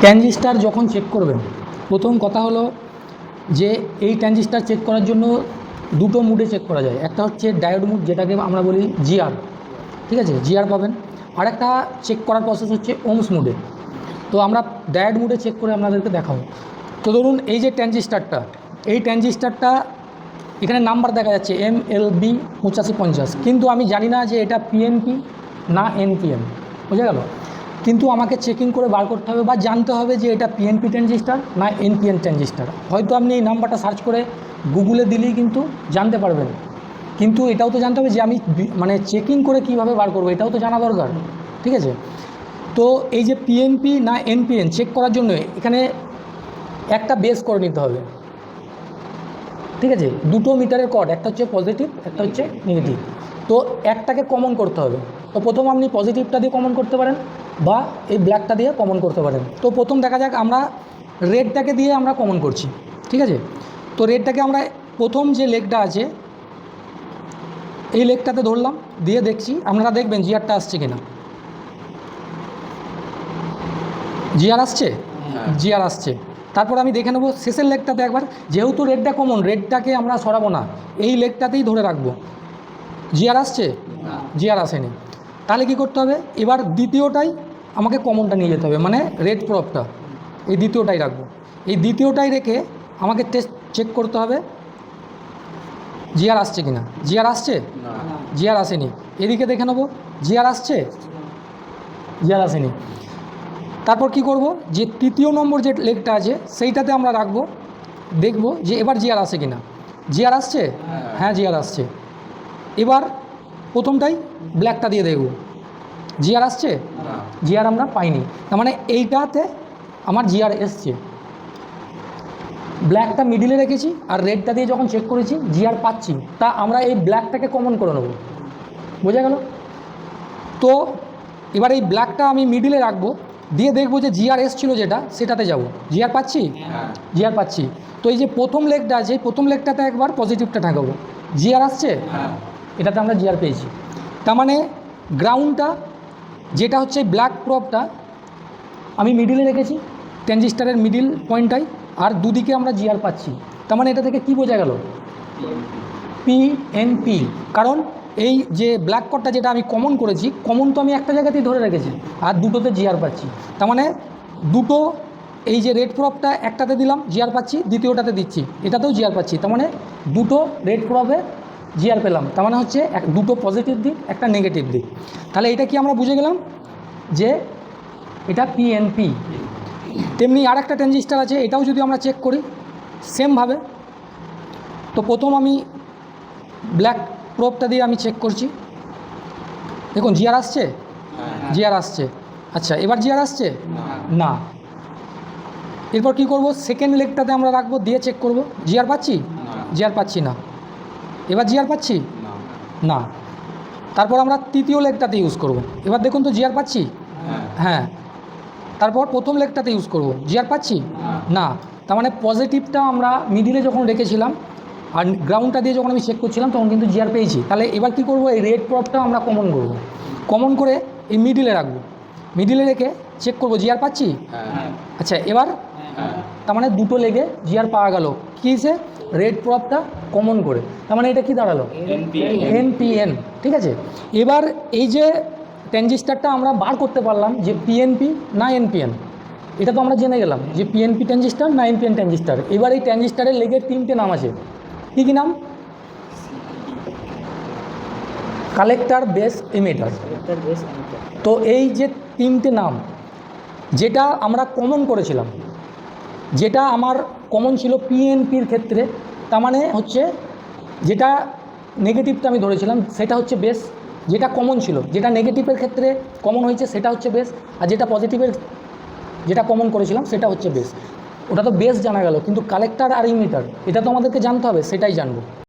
Transistor যখন check করবেন, প্রথম কথা হলো যে এই ট্রানজিস্টার চেক করার জন্য দুটো মুডে চেক করা যায়। একটা হচ্ছে ডায়োড মুড, যেটাকে আমরা বলি জিআর, ঠিক আছে, জিআর পাবেন। আর একটা চেক করার প্রসেস হচ্ছে ওমস মুডে। তো আমরা ডায়োড মুডে চেক করে আপনাদেরকে দেখাবো। তো ধরুন এই যে ট্রানজিস্টারটা, এই ট্রানজিস্টারটা এখানে নাম্বার দেখা যাচ্ছে MLB 8550, কিন্তু আমি জানি না যে এটা পিএনপি না এনপিএন, বুঝে গেল। কিন্তু আমাকে চেকিং করে বার করতে হবে বা জানতে হবে যে এটা পিএনপি ট্রানজিস্টার না এনপিএন ট্রানজিস্টার। হয়তো আপনি এই নাম্বারটা সার্চ করে গুগলে দিলেই কিন্তু জানতে পারবেন, কিন্তু এটাও তো জানতে হবে যে আমি মানে চেকিং করে কিভাবে বার করবো, এটাও তো জানা দরকার, ঠিক আছে। তো এই যে পিএনপি না এনপিএন চেক করার জন্য এখানে একটা বেস করে নিতে হবে, ঠিক আছে। দুটো মিটারের কর্ড, একটা হচ্ছে পজিটিভ, একটা হচ্ছে নেগেটিভ। তো একটাকে কমন করতে হবে। তো প্রথম আপনি পজিটিভটা দিয়ে কমন করতে পারেন বা এই ব্ল্যাকটা দিয়ে কমন করতে পারেন। তো প্রথম দেখা যাক, আমরা রেডটাকে দিয়ে আমরা কমন করছি, ঠিক আছে। তো রেডটাকে আমরা প্রথম যে লেগটা আছে এই লেগটাতে ধরলাম, দিয়ে দেখছি, আপনারা দেখবেন জিআরটা আসছে কিনা। জিআর আসছে, জিআর আসছে। তারপর আমি দেখে নেব শেষের লেগটাতে একবার, যেহেতু রেডটা কমন, রেডটাকে আমরা সরাবো না, এই লেগটাতেই ধরে রাখবো। জিআর আসছে, জিআর আসেনি, তাহলে কি করতে হবে, এবার দ্বিতীয়টাই আমাকে কমনটা নিয়ে যেতে হবে, মানে রেড প্রপটা এই দ্বিতীয়টাই রাখবো। এই দ্বিতীয়টাই রেখে আমাকে টেস্ট চেক করতে হবে জিআর আসছে কিনা। জিআর আসছে, জিআর আসেনি। এদিকে দেখে নেবো জিআর আসছে, জিআর আসেনি। তারপর কি করব, যে তৃতীয় নম্বর যে লেগটা আছে সেইটাতে আমরা রাখবো, দেখব যে এবার জিআর আসে কিনা। জিআর আসছে, হ্যাঁ জিআর আসছে। এবার প্রথমটাই ব্ল্যাকটা দিয়ে দেখব, জিআর আসছে, জিআর আমরা পাইনি। তার মানে এইটাতে আমার জিআর এসছে। ব্ল্যাকটা মিডিলে রেখেছি আর রেডটা দিয়ে যখন চেক করেছি জিআর পাচ্ছি, তা আমরা এই ব্ল্যাকটাকে কমন করে নেব, বোঝা গেল। তো এবার এই ব্ল্যাকটা আমি মিডিলে রাখবো, দিয়ে দেখবো যে জিআর এসছিল যেটা, সেটাতে যাব। জিআর পাচ্ছি, জিআর পাচ্ছি। তো এই যে প্রথম লেগটা আছে, প্রথম লেগটাতে একবার পজিটিভটা ঠাকাবো, জিআর আসছে, এটাতে আমরা জিআর পেয়েছি। তার মানে গ্রাউন্ডটা যেটা হচ্ছে ব্ল্যাক প্রপটা আমি মিডিলে রেখেছি, ট্রানজিস্টারের মিডিল পয়েন্টটাই, আর দুদিকে আমরা জিআর পাচ্ছি। তার মানে এটা থেকে কি বোঝা গেল, পিএনপি। কারণ এই যে ব্ল্যাক কটটা যেটা আমি কমন করেছি, কমন তো আমি একটা জায়গাতেই ধরে রেখেছি, আর দুটোতে জিআর পাচ্ছি। তার মানে দুটো, এই যে রেড প্রপটা একটাতে দিলাম জিআর পাচ্ছি, দ্বিতীয়টাতে দিচ্ছি এটাতেও জিআর পাচ্ছি। তার মানে দুটো রেড প্রপে জিআর পেলাম, তার মানে হচ্ছে দুটো পজিটিভ দিক, একটা নেগেটিভ দিক। তাহলে এটা কি আমরা বুঝে গেলাম যে এটা পিএনপি। তেমনি আর একটা ট্রানজিস্টার আছে, এটাও যদি আমরা চেক করি সেমভাবে। তো প্রথম আমি ব্ল্যাক প্রপটা দিয়ে আমি চেক করছি, দেখুন জিআর আসছে, জিআর আসছে। আচ্ছা, এবার জিআর আসছে না। এরপর কি করব, সেকেন্ড লেগটাতে আমরা রাখবো, দিয়ে চেক করব, জিআর পাচ্ছি, জিআর পাচ্ছি না। এবার জিআর পাচ্ছি না। তারপর আমরা তৃতীয় লেগটাতে ইউজ করব, এবার দেখুন তো জিআর পাচ্ছি, হ্যাঁ। তারপর প্রথম লেগটাতে ইউজ করব, জিআর পাচ্ছি না। তার মানে পজিটিভটা আমরা মিডিলে যখন রেখেছিলাম আর গ্রাউন্ডটা দিয়ে যখন আমি চেক করছিলাম তখন কিন্তু জিআর পেয়েছি। তাহলে এবার কি করব, এই রেড প্রপটা আমরা কমন করব, কমন করে এই মিডিলে রাখবো, মিডিলে রেখে চেক করব জিআর পাচ্ছি। আচ্ছা, এবার তার মানে দুটো লেগে জিআর পাওয়া গেল কিসে, রেড প্রপটা কমন করে। তার মানে এটা কি দাঁড়ালো, এনপিএন, ঠিক আছে। এবার এই যে ট্রানজিস্টারটা আমরা বার করতে পারলাম যে পিএনপি না এনপিএন, এটা তো আমরা জেনে গেলাম যে পিএনপি ট্রানজিস্টার না এনপিএন ট্রানজিস্টার। এবার এই ট্রানজিস্টারের লেগের তিনটে নাম আছে, কী কী নাম, কালেক্টর, বেস, এমিটার। তো এই যে তিনটে নাম, যেটা আমরা কমন করেছিলাম, যেটা আমার কমন ছিল পিএনপির ক্ষেত্রে, তার মানে হচ্ছে যেটা নেগেটিভটা আমি ধরেছিলাম সেটা হচ্ছে বেস, যেটা কমন ছিল, যেটা নেগেটিভের ক্ষেত্রে কমন হয়েছে সেটা হচ্ছে বেস, আর যেটা পজিটিভের যেটা কমন করেছিলাম সেটা হচ্ছে বেস। ওটা তো বেস জানা গেল, কিন্তু কালেক্টর আর ইমিটার এটা তো আমাদেরকে জানতে হবে, সেটাই জানবো।